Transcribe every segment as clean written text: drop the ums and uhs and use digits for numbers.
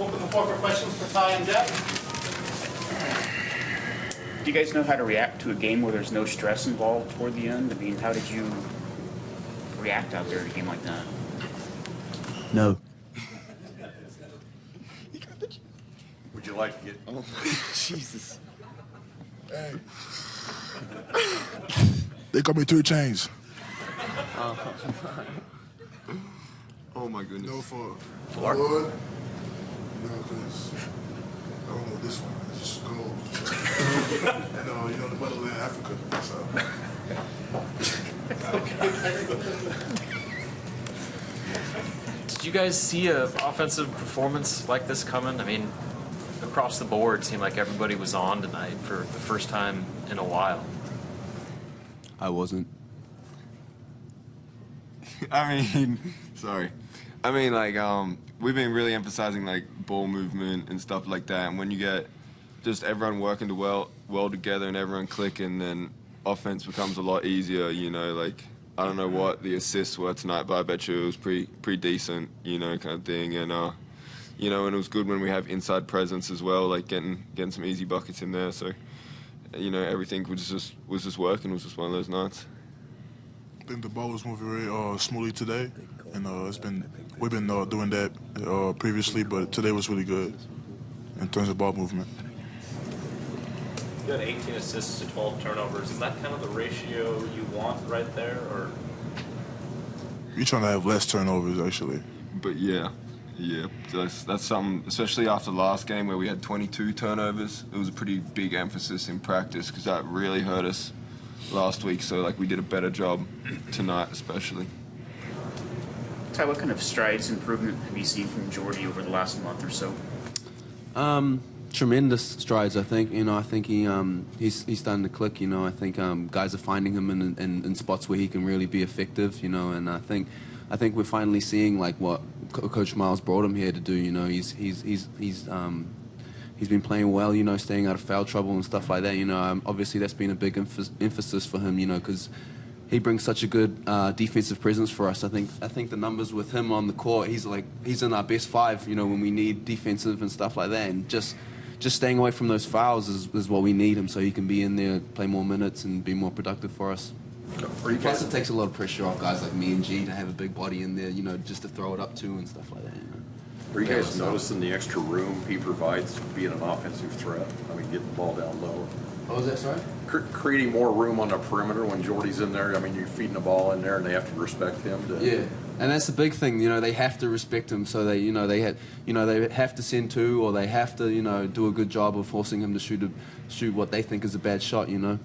Open the floor for questions for Ty and Jeff. Do you guys know how to react to a game where there's no stress involved toward the end? I mean, how did you react out there in a game like that? No. Would you like to get... Oh, Jesus. Hey. They got me 3 chains. Oh, my goodness. No, for Floor? wood. No, because I don't know this one. It's just gold. And, you know, the motherland, Africa. So. Did you guys see an offensive performance like this coming? I mean, across the board, it seemed like everybody was on tonight for the first time in a while. I wasn't. I mean, sorry. I mean, like, we've been really emphasizing, like, ball movement and stuff like that. And when you get just everyone working well together and everyone clicking, then offense becomes a lot easier, you know. Like, I don't know what the assists were tonight, but I bet you it was pretty decent, you know, kind of thing. And, you know, and it was good when we have inside presence as well, like getting some easy buckets in there. So, you know, everything was just working. It was just one of those nights. I think the ball was moving very smoothly today, and we've been doing that previously, but today was really good in terms of ball movement. You had 18 assists to 12 turnovers. Is that kind of the ratio you want right there, or? You're trying to have less turnovers, actually. But yeah, that's something, especially after the last game where we had 22 turnovers. It was a pretty big emphasis in practice because that really hurt us last week. So, like, we did a better job tonight, especially. Ty, what kind of strides, improvement have you seen from Jordy over the last month or so? Tremendous strides, I think. You know, I think he's starting to click. You know, I think guys are finding him in spots where he can really be effective. You know, and I think we're finally seeing like what Coach Miles brought him here to do. You know, he's been playing well. You know, staying out of foul trouble and stuff like that. You know, obviously that's been a big emphasis for him. You know, because he brings such a good defensive presence for us. I think the numbers with him on the court, he's in our best 5. You know, when we need defensive and stuff like that, and just staying away from those fouls is what we need him, so he can be in there, play more minutes, and be more productive for us. Plus, it takes a lot of pressure off guys like me and G to have a big body in there, you know, just to throw it up to and stuff like that. You know? Are you guys noticing the extra room he provides being an offensive threat? I mean, getting the ball down low. What was that, sorry? Creating more room on the perimeter when Jordy's in there. I mean, you're feeding the ball in there, and they have to respect him. Yeah, and that's the big thing. You know, they have to respect him, so they have to send 2, or they have to, you know, do a good job of forcing him to shoot what they think is a bad shot. You know.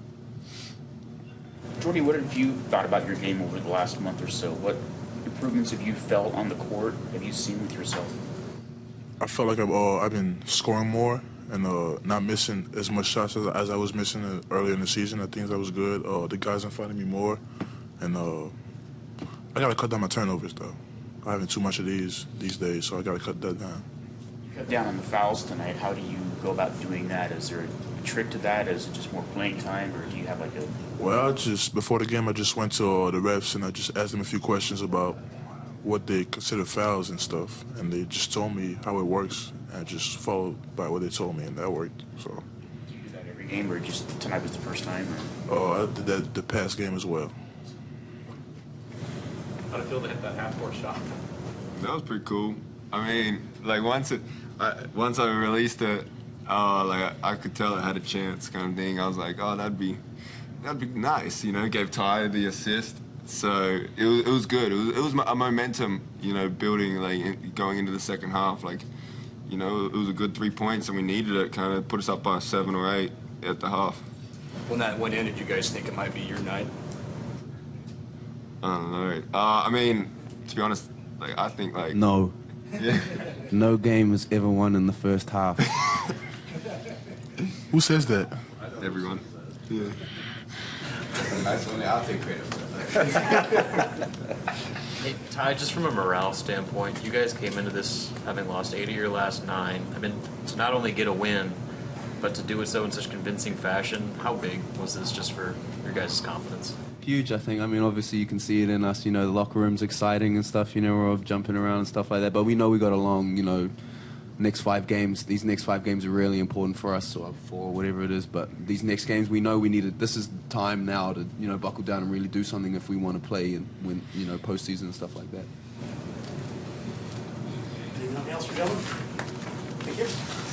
Jordy, what have you thought about your game over the last month or so? What improvements have you felt on the court? Have you seen with yourself? I felt like I've been scoring more and not missing as much shots as I was missing earlier in the season. I think that was good. The guys are finding me more, and I gotta cut down my turnovers though. I'm having too much of these days, so I gotta cut that down. You cut down on the fouls tonight. How do you go about doing that? Is there a trick to that? Is it just more playing time, or do you have like a? Well, before the game, I just went to the refs and I just asked them a few questions about what they consider fouls and stuff, and they just told me how it works, and I just followed by what they told me, and that worked. So. Do you do that every game, or just tonight was the first time? I did that the past game as well. How did it feel to hit that half-court shot? That was pretty cool. I mean, like once I released it, like I could tell it had a chance, kind of thing. I was like, oh, that'd be nice, you know. Gave Ty the assist, so it was good. It was a momentum, you know, building like going into the second half. Like, you know, it was a good 3 points, and we needed it. Kind of put us up by 7 or 8 at the half. When that went in, did you guys think it might be your night? I don't know. I mean, to be honest, like I think like no. Yeah. No game was ever won in the first half. Who says that? Everyone. Yeah. I'll take credit for that. Hey, Ty, just from a morale standpoint, you guys came into this having lost 8 of your last 9. I mean, to not only get a win, but to do it so in such convincing fashion, how big was this just for your guys' confidence? Huge, I think. I mean, obviously you can see it in us, you know, the locker room's exciting and stuff, you know, we're all jumping around and stuff like that, but we know we got along, you know, next 5 games. These next 5 games are really important for us, or 4, whatever it is. But these next games, we know we need it. This is time now to buckle down and really do something if we want to play and win postseason and stuff like that. Anything else for gentlemen? Thank you.